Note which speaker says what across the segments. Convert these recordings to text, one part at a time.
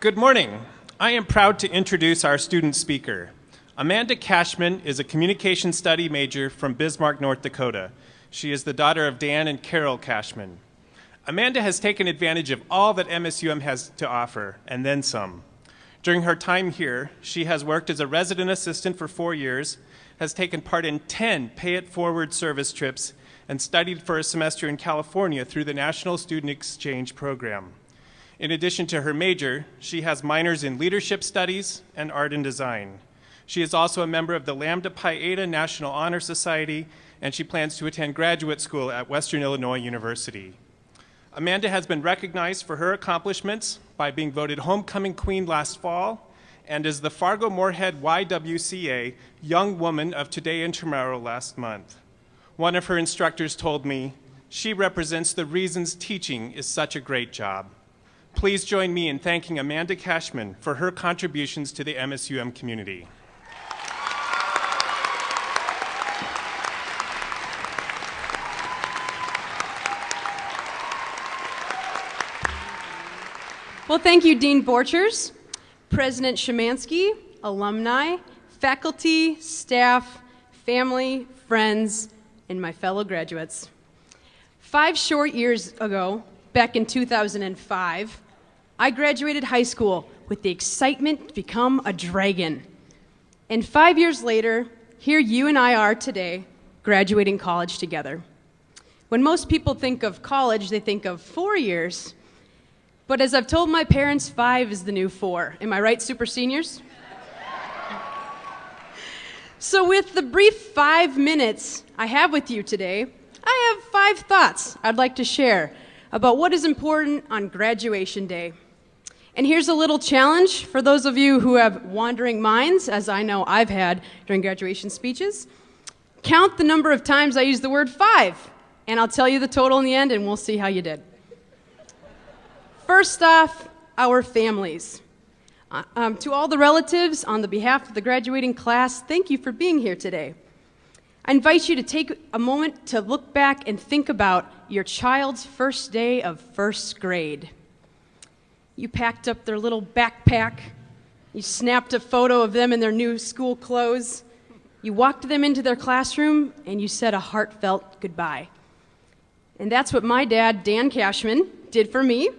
Speaker 1: Good morning. I am proud to introduce our student speaker. Amanda Cashman is a communication study major from Bismarck, North Dakota. She is the daughter of Dan and Carol Cashman. Amanda has taken advantage of all that MSUM has to offer, and then some. During her time here, she has worked as a resident assistant for 4 years, has taken part in 10 pay-it-forward service trips, and studied for a semester in California through the National Student Exchange Program. In addition to her major, she has minors in leadership studies and art and design. She is also a member of the Lambda Pi Eta National Honor Society, and she plans to attend graduate school at Western Illinois University. Amanda has been recognized for her accomplishments by being voted Homecoming Queen last fall and is the Fargo Moorhead YWCA Young Woman of Today and Tomorrow last month. One of her instructors told me, "She represents the reasons teaching is such a great job." Please join me in thanking Amanda Cashman for her contributions to the MSUM community.
Speaker 2: Well, thank you, Dean Borchers, President Szymanski, alumni, faculty, staff, family, friends, and my fellow graduates. 5 short years ago, back in 2005, I graduated high school with the excitement to become a dragon. And 5 years later, here you and I are today, graduating college together. When most people think of college, they think of 4 years. But as I've told my parents, 5 is the new 4. Am I right, super seniors? So with the brief 5 minutes I have with you today, I have 5 thoughts I'd like to share about what is important on graduation day. And here's a little challenge for those of you who have wandering minds, as I know I've had during graduation speeches. Count the number of times I use the word 5, and I'll tell you the total in the end, and we'll see how you did. First off, our families. To all the relatives, on the behalf of the graduating class, thank you for being here today. I invite you to take a moment to look back and think about your child's first day of first grade. You packed up their little backpack. You snapped a photo of them in their new school clothes. You walked them into their classroom, and you said a heartfelt goodbye. And that's what my dad, Dan Cashman, did for me.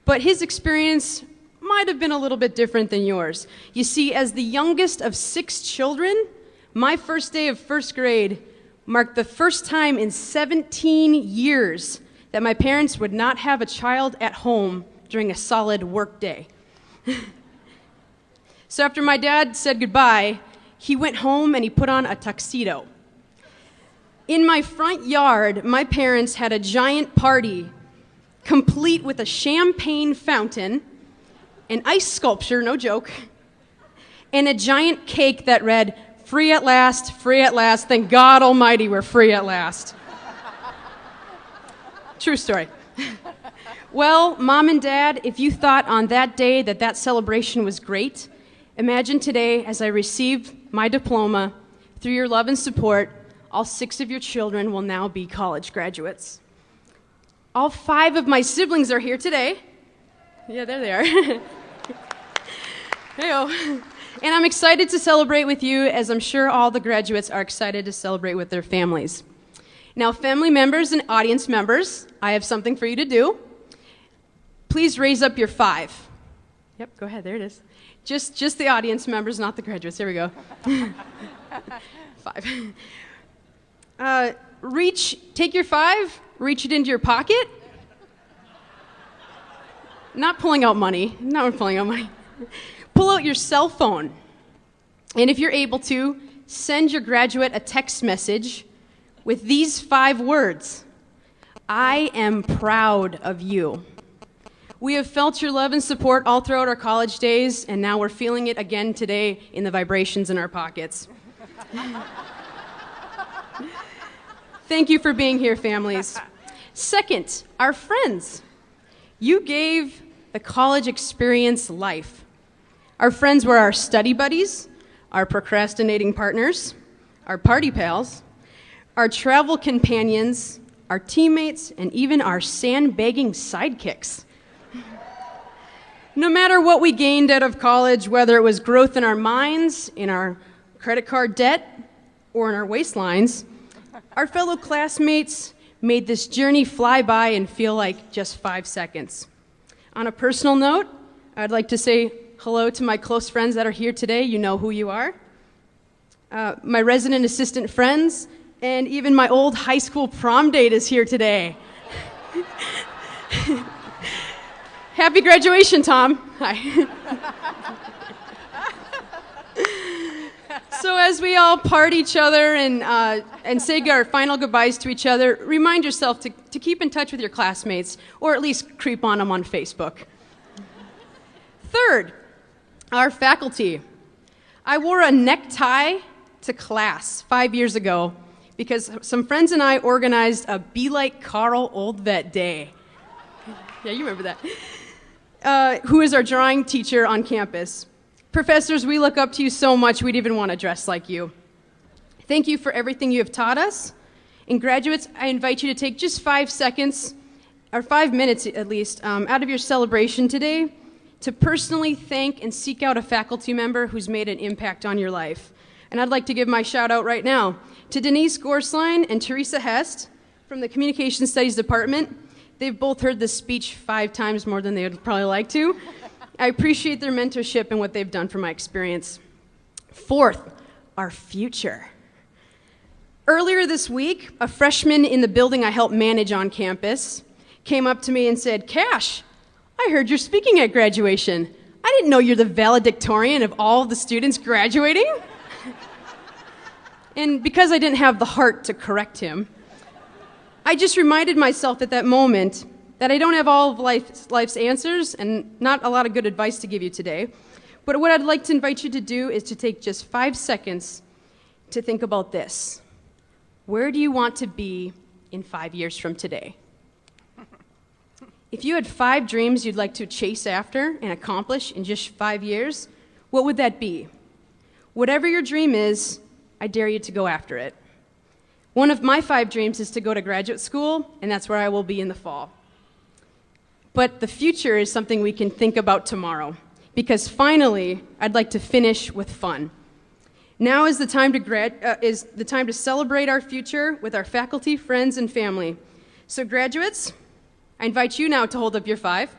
Speaker 2: But his experience might have been a little bit different than yours. You see, as the youngest of 6 children, my first day of first grade marked the first time in 17 years that my parents would not have a child at home during a solid work day. So after my dad said goodbye, he went home and he put on a tuxedo. In my front yard, my parents had a giant party complete with a champagne fountain, an ice sculpture, no joke, and a giant cake that read, free at last, thank God Almighty we're free at last. True story. Well, Mom and Dad, if you thought on that day that that celebration was great, imagine today as I receive my diploma, through your love and support, all 6 of your children will now be college graduates. All 5 of my siblings are here today. Yeah, there they are. Hey-o. And I'm excited to celebrate with you, as I'm sure all the graduates are excited to celebrate with their families. Now, family members and audience members, I have something for you to do. Please raise up your 5. Yep, go ahead, there it is. Just the audience members, not the graduates. Here we go. 5. Take your 5, reach it into your pocket. Not pulling out money. Pull out your cell phone. And if you're able to, send your graduate a text message with these 5 words. I am proud of you. We have felt your love and support all throughout our college days, and now we're feeling it again today in the vibrations in our pockets. Thank you for being here, families. Second, our friends. You gave the college experience life. Our friends were our study buddies, our procrastinating partners, our party pals, our travel companions, our teammates, and even our sandbagging sidekicks. No matter what we gained out of college, whether it was growth in our minds, in our credit card debt, or in our waistlines, our fellow classmates made this journey fly by and feel like just 5 seconds. On a personal note, I'd like to say hello to my close friends that are here today. You know who you are. My resident assistant friends, and even my old high school prom date is here today. Happy graduation, Tom. Hi. So as we all part each other and say our final goodbyes to each other, remind yourself to keep in touch with your classmates, or at least creep on them on Facebook. Third, our faculty. I wore a necktie to class 5 years ago because some friends and I organized a Be Like Carl Old Vet Day. Yeah, you remember that. Who is our drawing teacher on campus. Professors, we look up to you so much we'd even want to dress like you. Thank you for everything you have taught us. And graduates, I invite you to take just 5 seconds, or 5 minutes at least, out of your celebration today to personally thank and seek out a faculty member who's made an impact on your life. And I'd like to give my shout out right now to Denise Gorsline and Teresa Hest from the Communication Studies Department. They've both heard this speech 5 times more than they would probably like to. I appreciate their mentorship and what they've done for my experience. Fourth, our future. Earlier this week, a freshman in the building I help manage on campus came up to me and said, "Cash, I heard you're speaking at graduation. I didn't know you're the valedictorian of all the students graduating." And because I didn't have the heart to correct him, I just reminded myself at that moment that I don't have all of life's answers and not a lot of good advice to give you today. But what I'd like to invite you to do is to take just 5 seconds to think about this. Where do you want to be in 5 years from today? If you had 5 dreams you'd like to chase after and accomplish in just 5 years, what would that be? Whatever your dream is, I dare you to go after it. One of my 5 dreams is to go to graduate school, and that's where I will be in the fall. But the future is something we can think about tomorrow, because finally, I'd like to finish with fun. Now is the time to celebrate our future with our faculty, friends, and family. So graduates, I invite you now to hold up your 5.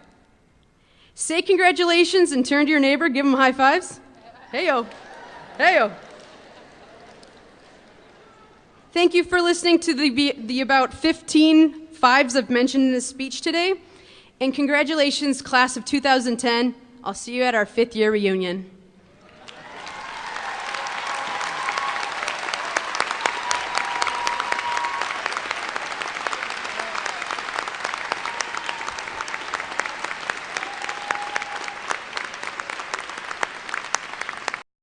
Speaker 2: Say congratulations and turn to your neighbor, give them high fives. Hey-yo, hey-yo. Thank you for listening to the about 15 fives I've mentioned in this speech today. And congratulations, class of 2010. I'll see you at our 5th year reunion.